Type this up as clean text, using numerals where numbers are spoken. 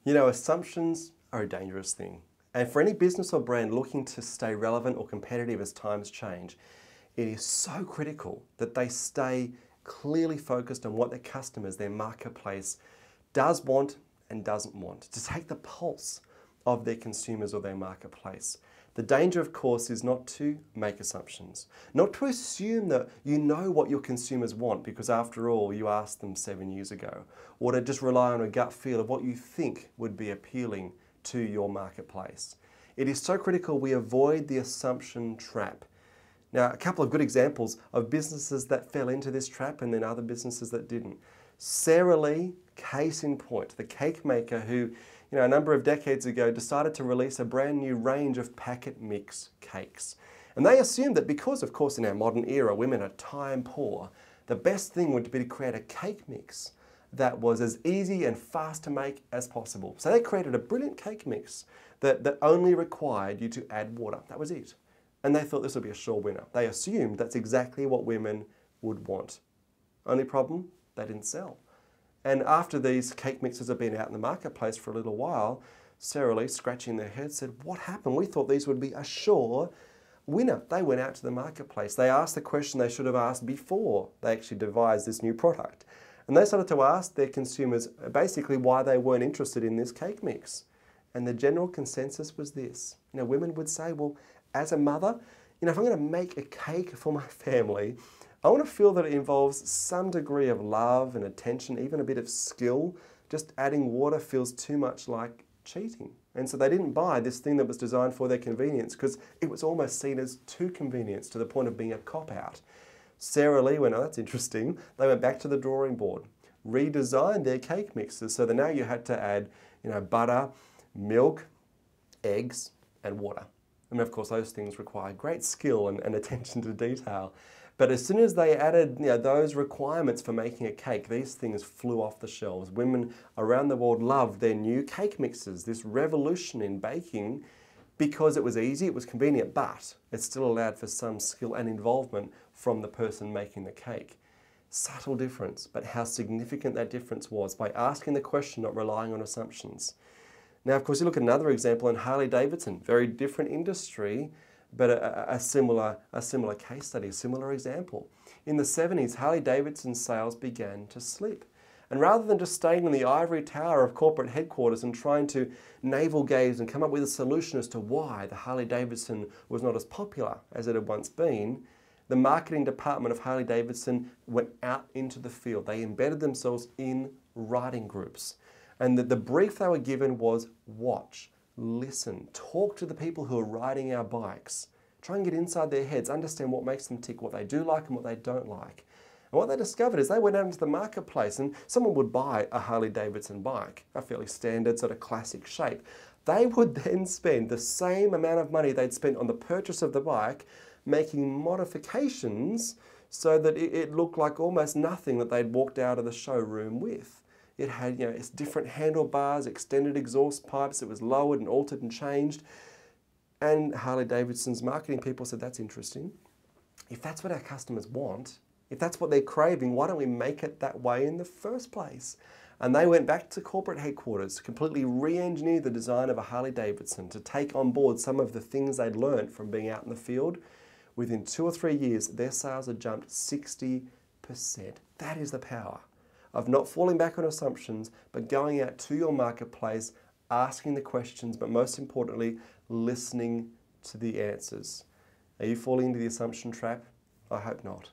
You know, assumptions are a dangerous thing. And for any business or brand looking to stay relevant or competitive as times change, it is so critical that they stay clearly focused on what their customers, their marketplace, does want and doesn't want, to take the pulse of their consumers or their marketplace. The danger, of course, is not to make assumptions, not to assume that you know what your consumers want because after all, you asked them 7 years ago, or to just rely on a gut feel of what you think would be appealing to your marketplace. It is so critical we avoid the assumption trap. Now, a couple of good examples of businesses that fell into this trap and then other businesses that didn't. Sara Lee, case in point, the cake maker who, a number of decades ago decided to release a brand new range of packet mix cakes. And they assumed that because, of course, in our modern era, women are time poor, the best thing would be to create a cake mix that was as easy and fast to make as possible. So they created a brilliant cake mix that only required you to add water. That was it. And they thought this would be a sure winner. They assumed that's exactly what women would want. Only problem, they didn't sell. And after these cake mixes have been out in the marketplace for a little while, Sara Lee, scratching their head, said, what happened? We thought these would be a sure winner. They went out to the marketplace. They asked the question they should have asked before they actually devised this new product. And they started to ask their consumers basically why they weren't interested in this cake mix. And the general consensus was this. Women would say, well, as a mother, if I'm going to make a cake for my family, I want to feel that it involves some degree of love and attention, even a bit of skill. Just adding water feels too much like cheating. And so they didn't buy this thing that was designed for their convenience because it was almost seen as too convenience to the point of being a cop-out. Sara Lee went, oh, that's interesting. They went back to the drawing board, redesigned their cake mixes so that now you had to add, butter, milk, eggs, and water. And of course, those things require great skill and attention to detail. But as soon as they added those requirements for making a cake, these things flew off the shelves. Women around the world loved their new cake mixes, this revolution in baking, because it was easy, it was convenient, but it still allowed for some skill and involvement from the person making the cake. Subtle difference, but how significant that difference was by asking the question, not relying on assumptions. Now, of course, you look at another example in Harley Davidson, very different industry, but a similar case study, a similar example. In the 70s, Harley Davidson's sales began to slip. And rather than just staying in the ivory tower of corporate headquarters and trying to navel gaze and come up with a solution as to why the Harley Davidson was not as popular as it had once been, the marketing department of Harley Davidson went out into the field. They embedded themselves in riding groups. And the brief they were given was watch, listen, talk to the people who are riding our bikes. Try and get inside their heads, understand what makes them tick, what they do like and what they don't like. And what they discovered is they went out into the marketplace and someone would buy a Harley Davidson bike, a fairly standard sort of classic shape. They would then spend the same amount of money they'd spent on the purchase of the bike making modifications so that it looked like almost nothing that they'd walked out of the showroom with. It had, its different handlebars, extended exhaust pipes. It was lowered and altered and changed. And Harley Davidson's marketing people said, that's interesting. If that's what our customers want, if that's what they're craving, why don't we make it that way in the first place? And they went back to corporate headquarters, completely re-engineered the design of a Harley Davidson to take on board some of the things they'd learned from being out in the field. Within 2 or 3 years, their sales had jumped 60%. That is the power of not falling back on assumptions, but going out to your marketplace, asking the questions, but most importantly, listening to the answers. Are you falling into the assumption trap? I hope not.